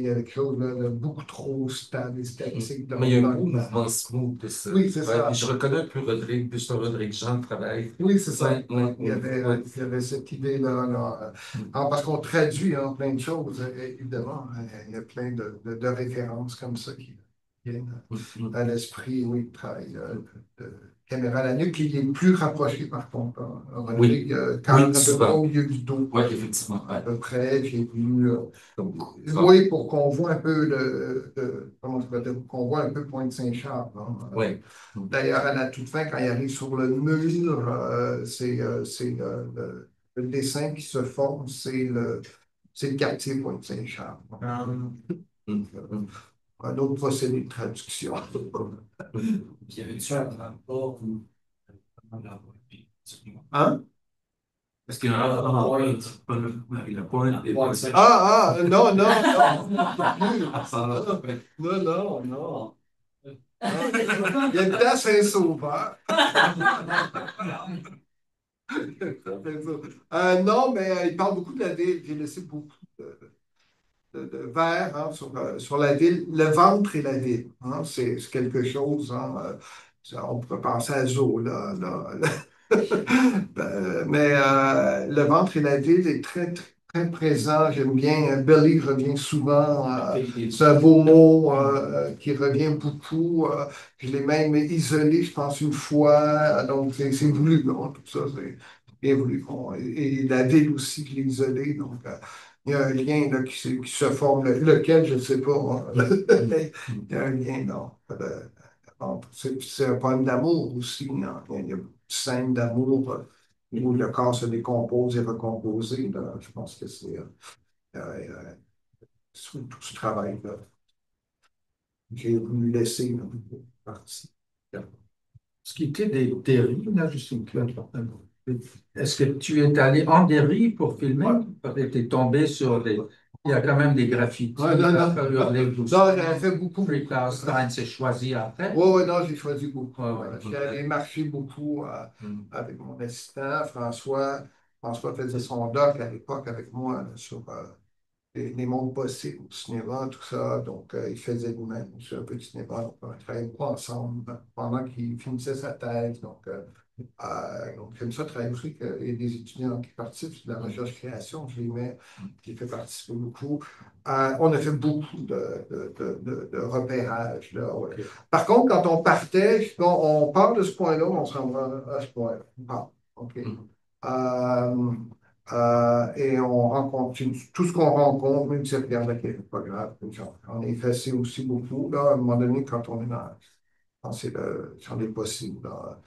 y avait quelque chose là, de beaucoup trop stable et statique Mais il y a un dans beau le temps. mouvement smooth de ça. Oui, c'est Ouais, ça. puis je reconnais un peu Rodrigue, plus un Rodrigue Jean de travail. Oui, c'est ça. Ouais, ouais, ouais. Il y avait cette idée-là, là. Parce qu'on traduit en plein de choses, évidemment. Il y a plein de références comme ça qui viennent Mhm. à l'esprit, oui, de travail de caméra à la nuque. Il est plus rapproché, par contre, hein. Oui, Rodrigue, quand oui, même à peu près souvent. au milieu du dos, Oui, effectivement. à Ouais. peu près. J'ai vu, Donc, oui, pour qu'on voit un peu comment tu peux dire, qu'on voit un peu Pointe-Saint-Charles, hein. ouais. D'ailleurs, à la toute fin, quand il arrive sur le mur, c'est le dessin qui se forme, c'est le quartier Pointe-Saint-Charles. Mhm. Un autre procédé de traduction. Il y avait-tu un rapport ou Hein? Est-ce qu'il y a un rapport avec la pointe et Non, non, non. Ah, Non, non, non. Il y a le temps Saint-Sauveur. Non, mais il parle beaucoup de la ville. J'ai laissé beaucoup de vers, hein, sur la ville. Le ventre et la ville, hein, c'est quelque chose, hein, on pourrait penser à Zola, là. Mais le ventre et la ville est très, très, très présent. J'aime bien, Belly revient souvent. C'est un beau mot qui revient beaucoup. Je l'ai même isolé, je pense, une fois. Donc, c'est voulu, hein, tout ça, c'est bien voulu. Et la ville aussi, je l'ai isolée. Donc, il y a un lien là, qui se forme, lequel, je ne sais pas, hein. Il y a un lien, non. C'est un poème d'amour aussi, hein. Il y a une scène d'amour où le corps se décompose et recompose. Là. Je pense que c'est tout ce travail-là que j'ai voulu laisser là, partie. Ce qui était des dérives, là, juste une question. Est-ce que tu es allé en dérive pour filmer? Ouais. Parce que tu es tombé sur des. Il y a quand même des graffitis. Ouais, non, non. Non, Non, j'avais fait beaucoup. Freecloud s'est choisi après. Oui, oui, non, j'ai choisi beaucoup. Ouais, ouais. J'ai allé marcher beaucoup avec mon assistant, François. François faisait son doc à l'époque avec moi là, sur les mondes possibles au cinéma, tout ça. Donc, il faisait lui-même aussi un peu de cinéma. Donc, on travaillait beaucoup ensemble pendant qu'il finissait sa thèse. Donc, j'aime ça travailler aussi. Il y a des étudiants qui participent de la recherche-création. Je les mets, qui fait participer beaucoup. On a fait beaucoup de repérage. Là, ouais. Okay. Par contre, quand on partait, bon, on part de ce point-là, on s'en va à ce point-là. Bon, OK. Euh, et on rencontre tout ce qu'on rencontre, même si regarde, OK, c'est pas grave. On est effacé aussi beaucoup. Là, à un moment donné, quand on est dans le champ des possibles, là,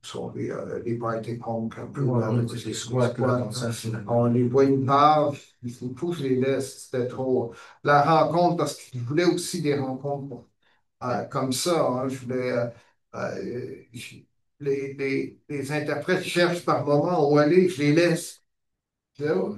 sur les party punk un peu. Ouais, Là, ouais, c'est des squats, là, comme ça, on les voit une part, il faut que je les laisse. C'était trop. La rencontre, parce que je voulais aussi des rencontres comme ça. Hein, je voulais. Les interprètes cherchent par moment où aller, je les laisse. Je dis, oh.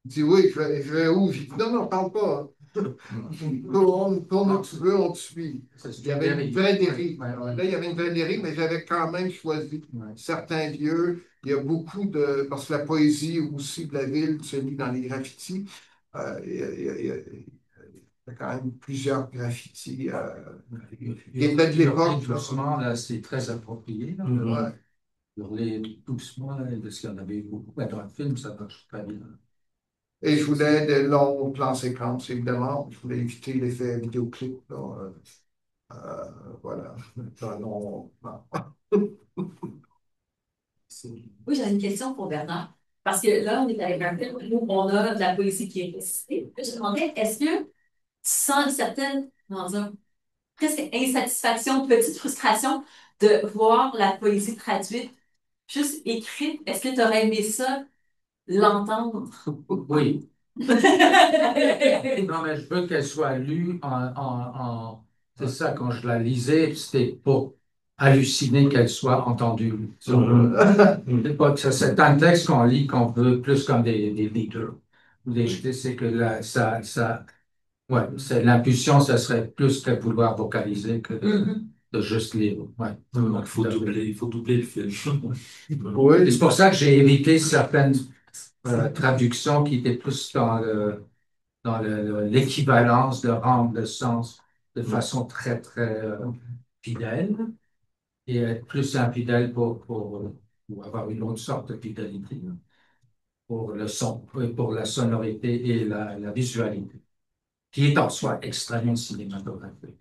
Il dit oui, je vais où? Je dis non, non, parle pas. Tourne où tu veux, on te suit. Il y avait une vraie dérive. Là, il y avait une vraie dérive, mais j'avais quand même choisi certains lieux. Il y a beaucoup de. Parce que la poésie aussi de la ville se lit dans les graffitis. Il y a quand même plusieurs graffitis qui étaient de l'époque. Doucement, là, c'est très approprié. Là, Ouais. Hurler doucement, là, parce qu'il y en avait beaucoup. Mais dans le film, ça marche très bien. Et je voulais de longs plans séquences, évidemment. Je voulais éviter l'effet vidéoclip. Là, voilà. Non. Oui, j'avais une question pour Bernard. Parce que là, on est avec un film où on a de la poésie qui est récitée. Je me demandais, est-ce que tu sens une certaine, comment dire, presque insatisfaction, petite frustration de voir la poésie traduite, juste écrite? Est-ce que tu aurais aimé ça, l'entendre? Oui. Non, mais je veux qu'elle soit lue C'est ça, quand je la lisais, c'était pour halluciner qu'elle soit entendue. C'est c'est un texte qu'on lit, qu'on veut plus comme des leaders. C'est que ouais, l'impulsion, ça serait plus que vouloir vocaliser que de juste lire. Ouais. Donc, il faut doubler le film. Oui. C'est pour ça que j'ai évité certaines traductions qui étaient plus dans l'équivalence de rendre le sens de façon très, très fidèle et être plus infidèle pour avoir une autre sorte de fidélité pour le son, pour la sonorité et la visualité, qui est en soi extrêmement cinématographique.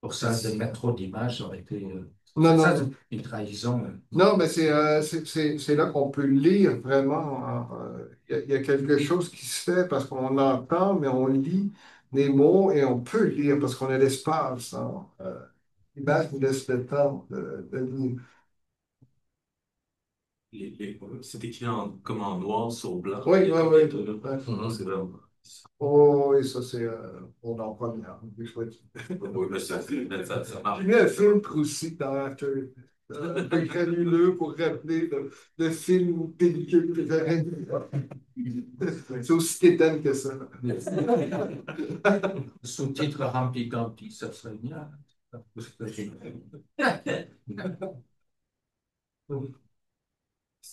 Pour ça, de mettre trop d'images, ça aurait été une trahison. Non, mais c'est là qu'on peut lire vraiment. Hein. Il y a quelque chose qui se fait parce qu'on entend, mais on lit les mots et on peut lire parce qu'on a l'espace. Hein. L'image nous laisse le temps de lire. C'est écrit comme en noir sur blanc. Oui, oui, oui. C'est vraiment. Oh, et ça, c'est on en première. J'ai choisi. Oui, mais ça marche. J'ai mis un film aussi dans After. Un peu granuleux pour rappeler le film pellicule que j'aurais vu. C'est aussi quétaine que ça. Sous-titre Humpty Dumpty, ça serait bien. Est-ce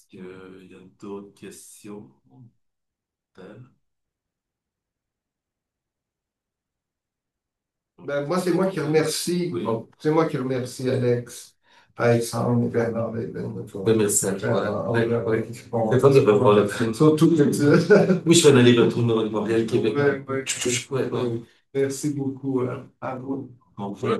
qu'il y a d'autres questions? Ben, moi, c'est moi qui remercie. Oui. C'est moi qui remercie Alex. Alexandre et Bernard. Ben, merci à toi. Ouais, ouais. Bon, C'est fun de revoir le film. surtout que tu... Oui, je fais un aller-retour de Montréal, Québec. Ouais, ouais. Ouais, ouais. Merci beaucoup à vous. Bon, ouais.